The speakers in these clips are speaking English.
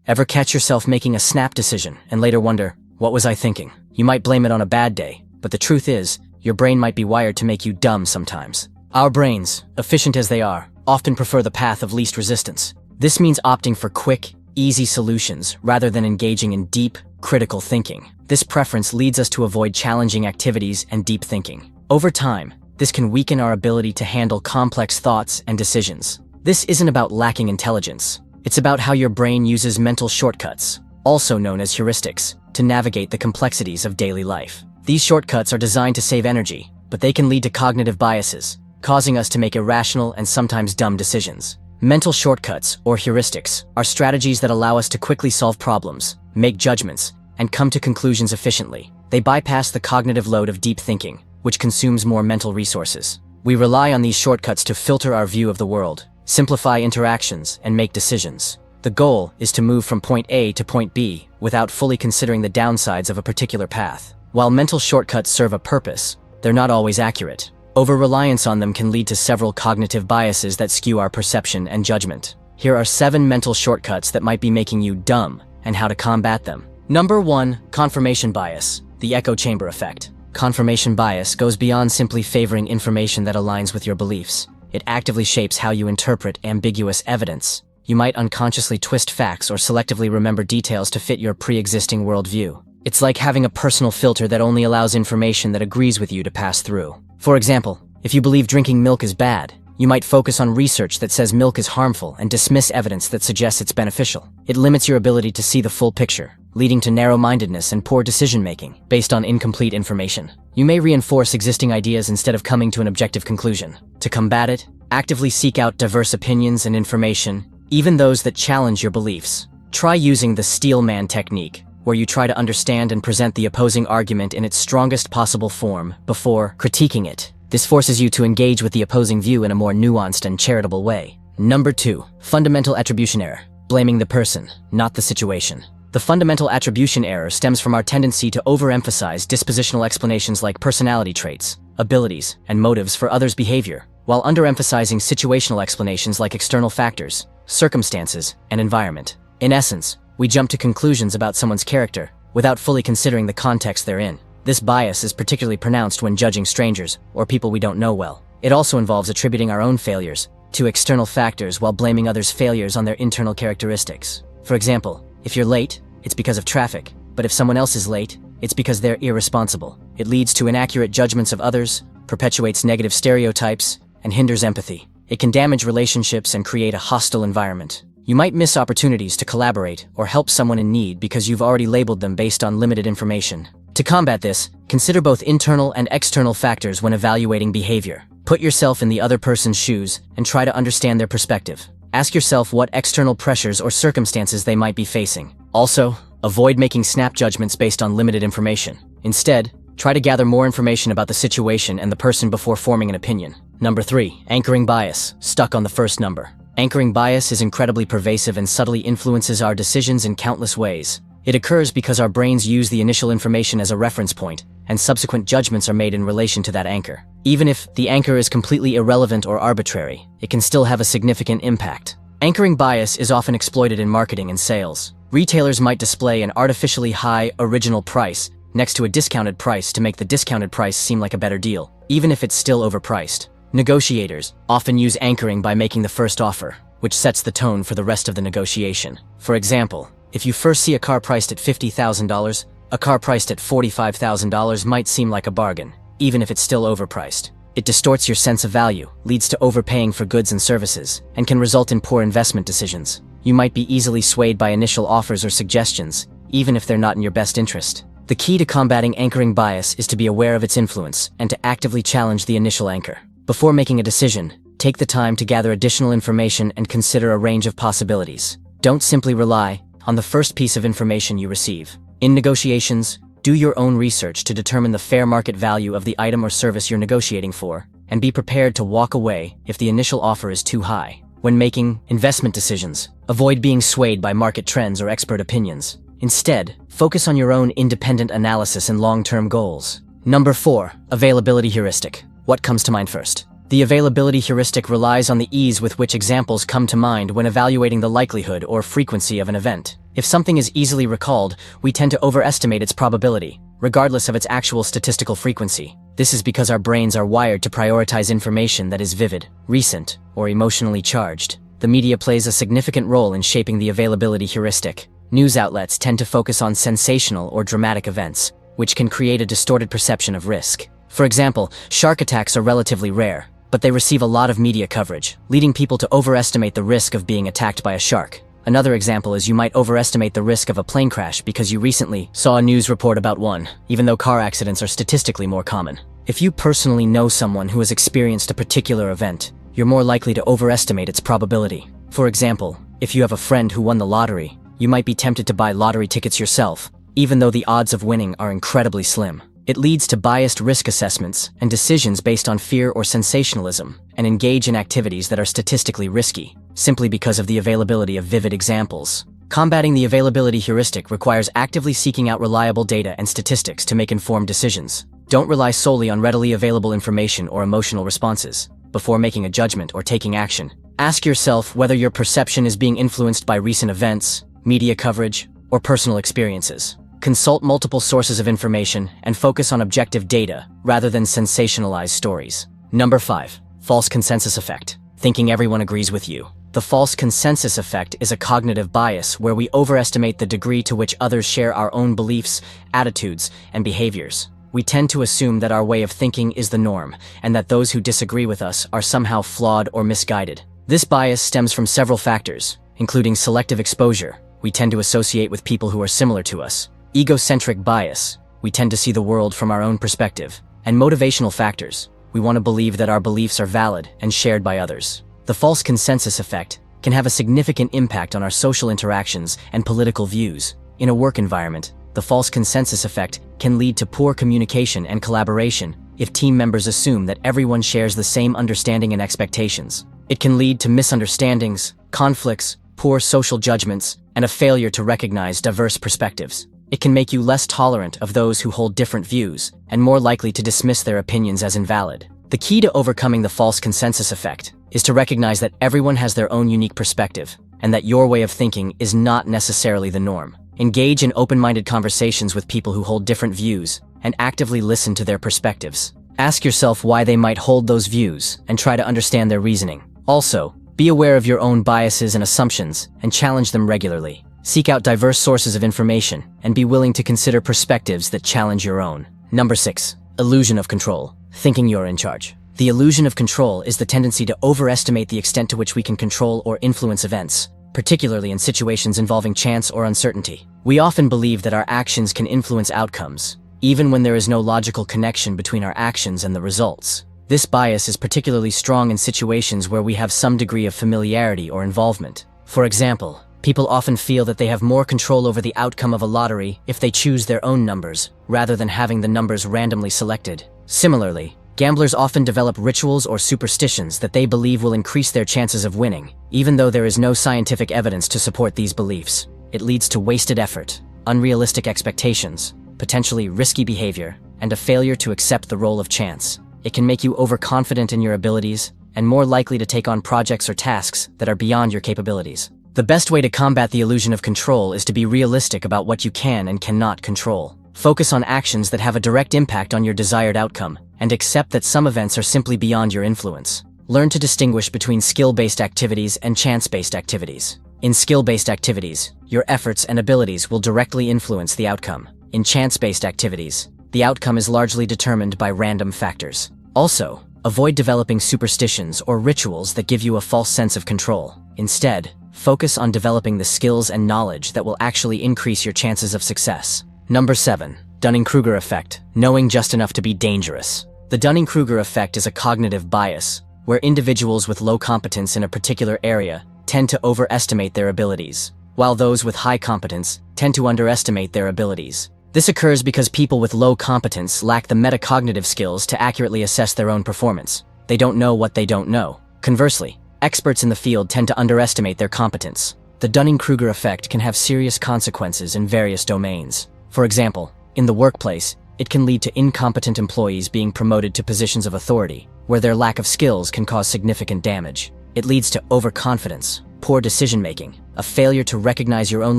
Ever catch yourself making a snap decision and later wonder, what was I thinking? You might blame it on a bad day, but the truth is, your brain might be wired to make you dumb sometimes. Our brains, efficient as they are, often prefer the path of least resistance. This means opting for quick, easy solutions rather than engaging in deep, critical thinking. This preference leads us to avoid challenging activities and deep thinking. Over time, this can weaken our ability to handle complex thoughts and decisions. This isn't about lacking intelligence. It's about how your brain uses mental shortcuts, also known as heuristics, to navigate the complexities of daily life. These shortcuts are designed to save energy, but they can lead to cognitive biases, causing us to make irrational and sometimes dumb decisions. Mental shortcuts, or heuristics, are strategies that allow us to quickly solve problems, make judgments, and come to conclusions efficiently. They bypass the cognitive load of deep thinking, which consumes more mental resources. We rely on these shortcuts to filter our view of the world, simplify interactions, and make decisions. The goal is to move from point A to point B without fully considering the downsides of a particular path. While mental shortcuts serve a purpose, they're not always accurate. Over-reliance on them can lead to several cognitive biases that skew our perception and judgment. Here are 7 mental shortcuts that might be making you dumb and how to combat them. Number 1. Confirmation bias, the echo chamber effect. Confirmation bias goes beyond simply favoring information that aligns with your beliefs. It actively shapes how you interpret ambiguous evidence. You might unconsciously twist facts or selectively remember details to fit your pre-existing worldview. It's like having a personal filter that only allows information that agrees with you to pass through. For example, if you believe drinking milk is bad, you might focus on research that says milk is harmful and dismiss evidence that suggests it's beneficial. It limits your ability to see the full picture, leading to narrow-mindedness and poor decision-making based on incomplete information. You may reinforce existing ideas instead of coming to an objective conclusion. To combat it, actively seek out diverse opinions and information, even those that challenge your beliefs. Try using the steel man technique, where you try to understand and present the opposing argument in its strongest possible form before critiquing it. This forces you to engage with the opposing view in a more nuanced and charitable way. Number 2. Fundamental attribution error. Blaming the person, not the situation. The fundamental attribution error stems from our tendency to overemphasize dispositional explanations like personality traits, abilities, and motives for others' behavior, while underemphasizing situational explanations like external factors, circumstances, and environment. In essence, we jump to conclusions about someone's character without fully considering the context they're in. This bias is particularly pronounced when judging strangers or people we don't know well. It also involves attributing our own failures to external factors while blaming others' failures on their internal characteristics. For example, if you're late, it's because of traffic, but if someone else is late, it's because they're irresponsible. It leads to inaccurate judgments of others, perpetuates negative stereotypes, and hinders empathy. It can damage relationships and create a hostile environment. You might miss opportunities to collaborate or help someone in need because you've already labeled them based on limited information. To combat this, consider both internal and external factors when evaluating behavior. Put yourself in the other person's shoes and try to understand their perspective. Ask yourself what external pressures or circumstances they might be facing. Also, avoid making snap judgments based on limited information. Instead, try to gather more information about the situation and the person before forming an opinion. Number 3. Anchoring bias, stuck on the first number. Anchoring bias is incredibly pervasive and subtly influences our decisions in countless ways. It occurs because our brains use the initial information as a reference point, and subsequent judgments are made in relation to that anchor. Even if the anchor is completely irrelevant or arbitrary, it can still have a significant impact. Anchoring bias is often exploited in marketing and sales. Retailers might display an artificially high original price next to a discounted price to make the discounted price seem like a better deal, even if it's still overpriced. Negotiators often use anchoring by making the first offer, which sets the tone for the rest of the negotiation. For example, if you first see a car priced at $50,000, a car priced at $45,000 might seem like a bargain, even if it's still overpriced. It distorts your sense of value, leads to overpaying for goods and services, and can result in poor investment decisions. You might be easily swayed by initial offers or suggestions, even if they're not in your best interest. The key to combating anchoring bias is to be aware of its influence and to actively challenge the initial anchor. Before making a decision, take the time to gather additional information and consider a range of possibilities. Don't simply rely on the first piece of information you receive. In negotiations, do your own research to determine the fair market value of the item or service you're negotiating for, and be prepared to walk away if the initial offer is too high. When making investment decisions, avoid being swayed by market trends or expert opinions. Instead, focus on your own independent analysis and long-term goals. Number 4. Availability heuristic. What comes to mind first? The availability heuristic relies on the ease with which examples come to mind when evaluating the likelihood or frequency of an event. If something is easily recalled, we tend to overestimate its probability, regardless of its actual statistical frequency. This is because our brains are wired to prioritize information that is vivid, recent, or emotionally charged. The media plays a significant role in shaping the availability heuristic. News outlets tend to focus on sensational or dramatic events, which can create a distorted perception of risk. For example, shark attacks are relatively rare, but they receive a lot of media coverage, leading people to overestimate the risk of being attacked by a shark. Another example is you might overestimate the risk of a plane crash because you recently saw a news report about one, even though car accidents are statistically more common. If you personally know someone who has experienced a particular event, you're more likely to overestimate its probability. For example, if you have a friend who won the lottery, you might be tempted to buy lottery tickets yourself, even though the odds of winning are incredibly slim. It leads to biased risk assessments and decisions based on fear or sensationalism, and engage in activities that are statistically risky, simply because of the availability of vivid examples. Combating the availability heuristic requires actively seeking out reliable data and statistics to make informed decisions. Don't rely solely on readily available information or emotional responses. Before making a judgment or taking action, ask yourself whether your perception is being influenced by recent events, media coverage, or personal experiences. Consult multiple sources of information and focus on objective data rather than sensationalized stories. Number 5. False consensus effect. Thinking everyone agrees with you. The false consensus effect is a cognitive bias where we overestimate the degree to which others share our own beliefs, attitudes, and behaviors. We tend to assume that our way of thinking is the norm, and that those who disagree with us are somehow flawed or misguided. This bias stems from several factors, including selective exposure. We tend to associate with people who are similar to us. Egocentric bias. We tend to see the world from our own perspective. And motivational factors. We want to believe that our beliefs are valid and shared by others. The false consensus effect can have a significant impact on our social interactions and political views. In a work environment, the false consensus effect can lead to poor communication and collaboration if team members assume that everyone shares the same understanding and expectations. It can lead to misunderstandings, conflicts, poor social judgments, and a failure to recognize diverse perspectives. It can make you less tolerant of those who hold different views and more likely to dismiss their opinions as invalid. The key to overcoming the false consensus effect is to recognize that everyone has their own unique perspective and that your way of thinking is not necessarily the norm. Engage in open-minded conversations with people who hold different views and actively listen to their perspectives. Ask yourself why they might hold those views and try to understand their reasoning. Also, be aware of your own biases and assumptions and challenge them regularly. Seek out diverse sources of information and be willing to consider perspectives that challenge your own. Number 6. Illusion of control. Thinking you're in charge. The illusion of control is the tendency to overestimate the extent to which we can control or influence events, particularly in situations involving chance or uncertainty. We often believe that our actions can influence outcomes, even when there is no logical connection between our actions and the results. This bias is particularly strong in situations where we have some degree of familiarity or involvement. For example, people often feel that they have more control over the outcome of a lottery if they choose their own numbers, rather than having the numbers randomly selected. Similarly, gamblers often develop rituals or superstitions that they believe will increase their chances of winning, even though there is no scientific evidence to support these beliefs. It leads to wasted effort, unrealistic expectations, potentially risky behavior, and a failure to accept the role of chance. It can make you overconfident in your abilities and more likely to take on projects or tasks that are beyond your capabilities. The best way to combat the illusion of control is to be realistic about what you can and cannot control. Focus on actions that have a direct impact on your desired outcome, and accept that some events are simply beyond your influence. Learn to distinguish between skill-based activities and chance-based activities. In skill-based activities, your efforts and abilities will directly influence the outcome. In chance-based activities, the outcome is largely determined by random factors. Also, avoid developing superstitions or rituals that give you a false sense of control. Instead, focus on developing the skills and knowledge that will actually increase your chances of success. Number 7. Dunning-Kruger effect. Knowing just enough to be dangerous. The Dunning-Kruger effect is a cognitive bias, where individuals with low competence in a particular area tend to overestimate their abilities, while those with high competence tend to underestimate their abilities. This occurs because people with low competence lack the metacognitive skills to accurately assess their own performance. They don't know what they don't know. Conversely, experts in the field tend to underestimate their competence. The Dunning-Kruger effect can have serious consequences in various domains. For example, in the workplace, it can lead to incompetent employees being promoted to positions of authority, where their lack of skills can cause significant damage. It leads to overconfidence, poor decision-making, a failure to recognize your own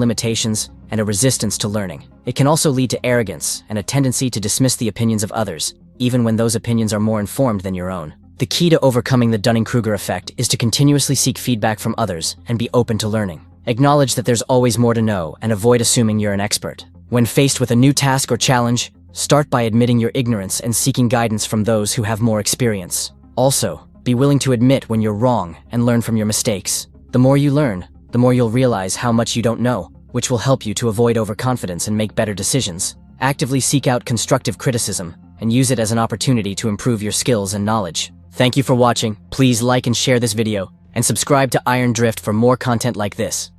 limitations, and a resistance to learning. It can also lead to arrogance and a tendency to dismiss the opinions of others, even when those opinions are more informed than your own. The key to overcoming the Dunning-Kruger effect is to continuously seek feedback from others and be open to learning. Acknowledge that there's always more to know and avoid assuming you're an expert. When faced with a new task or challenge, start by admitting your ignorance and seeking guidance from those who have more experience. Also, be willing to admit when you're wrong and learn from your mistakes. The more you learn, the more you'll realize how much you don't know, which will help you to avoid overconfidence and make better decisions. Actively seek out constructive criticism and use it as an opportunity to improve your skills and knowledge. Thank you for watching. Please like and share this video, and subscribe to Iron Drift for more content like this.